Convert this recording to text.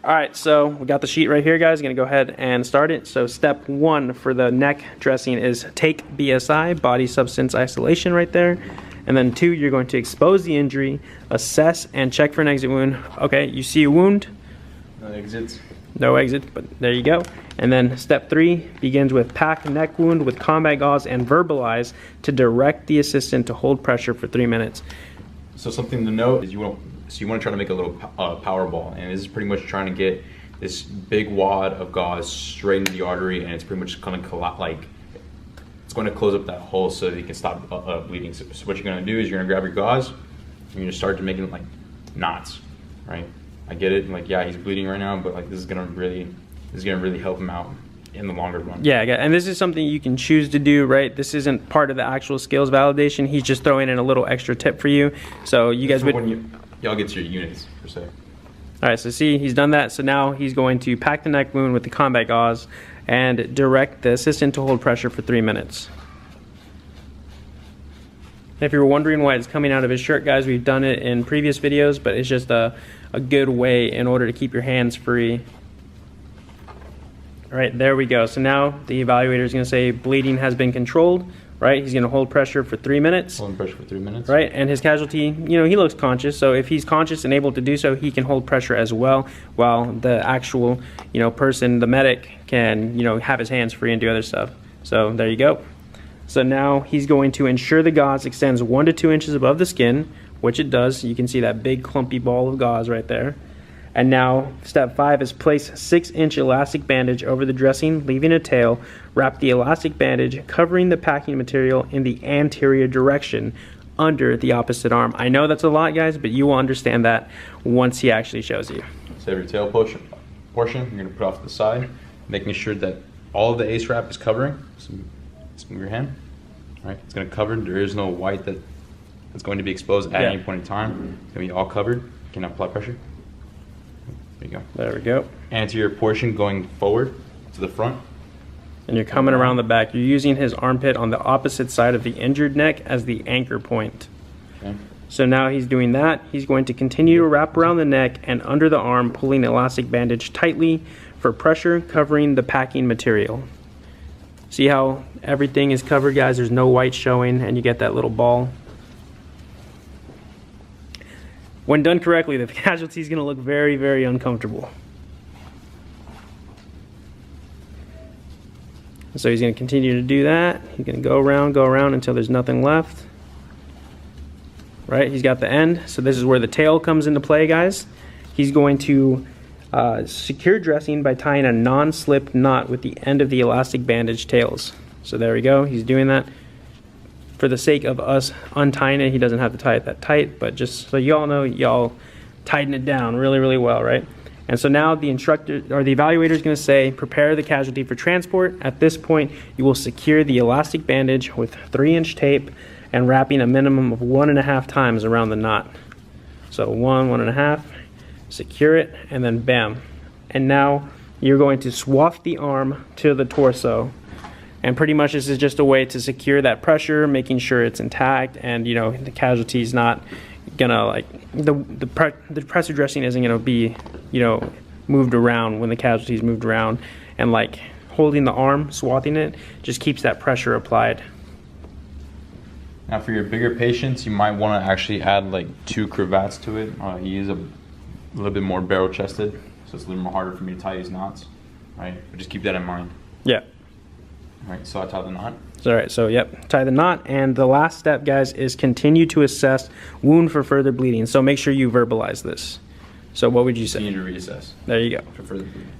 All right, so we got the sheet right here, guys. Gonna go ahead and start it. So step 1 for the neck dressing is take BSI, body substance isolation right there. And then 2, you're going to expose the injury, assess, and check for an exit wound. Okay, you see a wound? No exits. No exit, but there you go. And then step 3 begins with pack neck wound with combat gauze and verbalize to direct the assistant to hold pressure for 3 minutes. So something to note is you want to try to make a little power ball, and this is pretty much trying to get this big wad of gauze straight into the artery, and it's pretty much going to it's going to close up that hole so that you can stop bleeding. So what you're going to do is you're going to grab your gauze and you're going to start to make it like knots, right? I get it, like, yeah, he's bleeding right now, but like this is gonna really help him out in the longer run. Yeah, and this is something you can choose to do, right? This isn't part of the actual skills validation. He's just throwing in a little extra tip for you. So you guys would, when y'all get to your units per se. All right, so see, he's done that. So now he's going to pack the neck wound with the combat gauze and direct the assistant to hold pressure for 3 minutes. If you were wondering why it's coming out of his shirt, guys, we've done it in previous videos, but it's just a good way in order to keep your hands free. All right, there we go. So now the evaluator is going to say bleeding has been controlled, right? He's going to hold pressure for 3 minutes. Holding pressure for 3 minutes. Right, and his casualty, you know, he looks conscious, so if he's conscious and able to do so, he can hold pressure as well, while the actual, you know, person, the medic, can, you know, have his hands free and do other stuff. So there you go. So now he's going to ensure the gauze extends 1 to 2 inches above the skin, which it does. You can see that big clumpy ball of gauze right there. And now step 5 is place 6-inch elastic bandage over the dressing, leaving a tail. Wrap the elastic bandage, covering the packing material in the anterior direction under the opposite arm. I know that's a lot, guys, but you will understand that once he actually shows you. So every tail portion you're going to put off to the side, making sure that all of the ace wrap is covering. So move your hand. All right, it's going to cover. There is no white that's going to be exposed at any point in time. It's going to be all covered. You can apply pressure. There you go. There we go. Anterior portion going forward to the front. And you're coming around the back. You're using his armpit on the opposite side of the injured neck as the anchor point. Okay. So now he's doing that. He's going to continue to wrap around the neck and under the arm, pulling the elastic bandage tightly for pressure, covering the packing material. See how everything is covered, guys? There's no white showing, and you get that little ball. When done correctly, the casualty is going to look very, very uncomfortable. So he's going to continue to do that. He's going to go around until there's nothing left. Right, he's got the end. So this is where the tail comes into play, guys. He's going to secure dressing by tying a non-slip knot with the end of the elastic bandage tails. So there we go, he's doing that. For the sake of us untying it, he doesn't have to tie it that tight, but just so y'all know, y'all tighten it down really, really well, right? And so now the instructor or the evaluator is going to say, prepare the casualty for transport. At this point, you will secure the elastic bandage with 3-inch tape and wrapping a minimum of 1.5 times around the knot. So 1.5, secure it, and then bam. And now you're going to swath the arm to the torso. And pretty much this is just a way to secure that pressure, making sure it's intact, and, you know, the casualty's not gonna, like, the pressure dressing isn't gonna be, you know, moved around when the casualty's moved around, and like holding the arm, swathing it, just keeps that pressure applied. Now for your bigger patients, you might want to actually add like 2 cravats to it. He is a little bit more barrel chested, so it's a little more harder for me to tie these knots, right? But just keep that in mind. Yeah. All right, so I tie the knot. All right, so yep, tie the knot, and the last step, guys, is continue to assess wound for further bleeding. So make sure you verbalize this. So what would you say? Continue to reassess. There you go. For further bleeding.